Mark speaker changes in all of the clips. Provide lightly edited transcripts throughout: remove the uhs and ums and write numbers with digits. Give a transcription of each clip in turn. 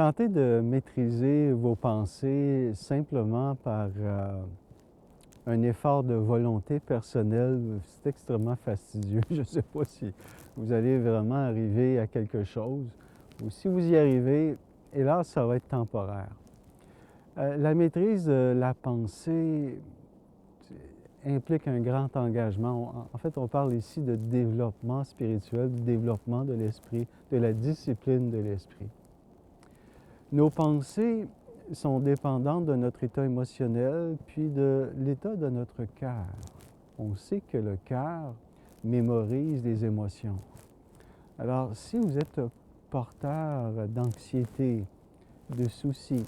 Speaker 1: Tentez de maîtriser vos pensées simplement par un effort de volonté personnelle. C'est extrêmement fastidieux. Je ne sais pas si vous allez vraiment arriver à quelque chose ou si vous y arrivez, hélas, ça va être temporaire. La maîtrise de la pensée implique un grand engagement. En fait, on parle ici de développement spirituel, du développement de l'esprit, de la discipline de l'esprit. Nos pensées sont dépendantes de notre état émotionnel, puis de l'état de notre cœur. On sait que le cœur mémorise les émotions. Alors, si vous êtes porteur d'anxiété, de soucis,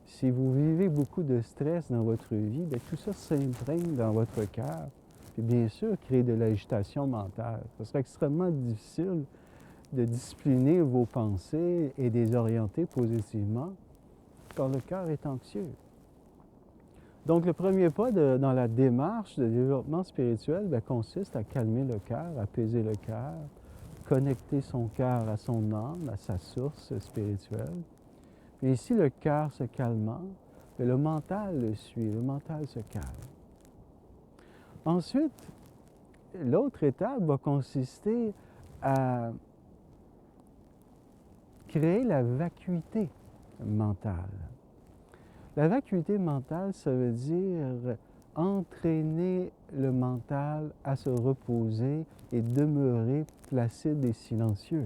Speaker 1: si vous vivez beaucoup de stress dans votre vie, bien, tout ça s'imprègne dans votre cœur, puis bien sûr, créer de l'agitation mentale. Ce serait extrêmement difficile de discipliner vos pensées et de les orienter positivement quand le cœur est anxieux. Donc, le premier pas dans la démarche de développement spirituel consiste à calmer le cœur, apaiser le cœur, connecter son cœur à son âme, à sa source spirituelle. Et ici, le cœur se calmant, le mental le suit, le mental se calme. Ensuite, l'autre étape va consister à créer la vacuité mentale. La vacuité mentale, ça veut dire entraîner le mental à se reposer et demeurer placide et silencieux.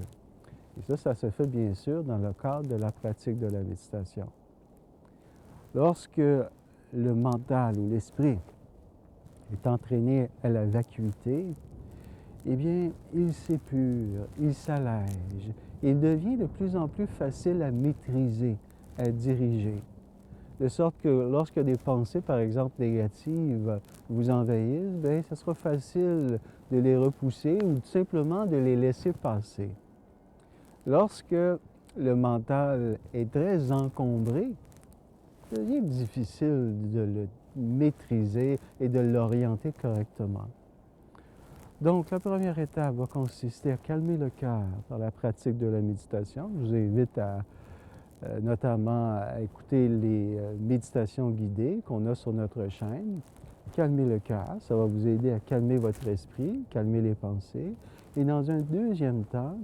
Speaker 1: Et ça se fait bien sûr dans le cadre de la pratique de la méditation. Lorsque le mental ou l'esprit est entraîné à la vacuité, eh bien, il s'épure, il s'allège, il devient de plus en plus facile à maîtriser, à diriger. De sorte que lorsque des pensées, par exemple, négatives vous envahissent, bien, ce sera facile de les repousser ou tout simplement de les laisser passer. Lorsque le mental est très encombré, ça devient difficile de le maîtriser et de l'orienter correctement. Donc, la première étape va consister à calmer le cœur par la pratique de la méditation. Je vous invite notamment à écouter les méditations guidées qu'on a sur notre chaîne. Calmer le cœur, ça va vous aider à calmer votre esprit, calmer les pensées. Et dans un deuxième temps,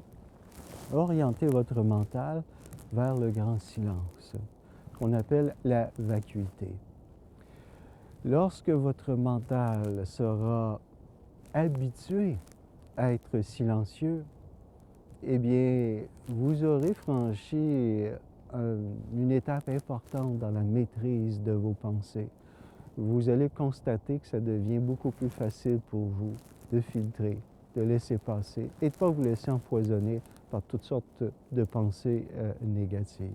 Speaker 1: orienter votre mental vers le grand silence, qu'on appelle la vacuité. Lorsque votre mental sera habitué à être silencieux, eh bien, vous aurez franchi une étape importante dans la maîtrise de vos pensées. Vous allez constater que ça devient beaucoup plus facile pour vous de filtrer, de laisser passer et de ne pas vous laisser empoisonner par toutes sortes de pensées négatives.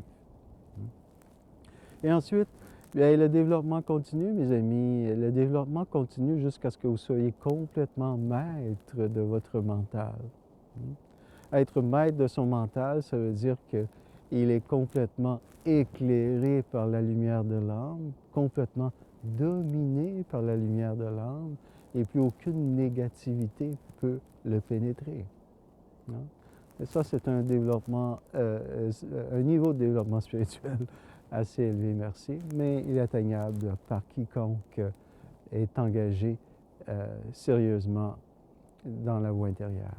Speaker 1: Et ensuite, bien, le développement continue, mes amis. Le développement continue jusqu'à ce que vous soyez complètement maître de votre mental. Être maître de son mental, ça veut dire qu'il est complètement éclairé par la lumière de l'âme, complètement dominé par la lumière de l'âme, et plus aucune négativité peut le pénétrer. Et ça, c'est un développement, un niveau de développement spirituel assez élevé, merci, mais il est atteignable par quiconque est engagé sérieusement dans la voie intérieure.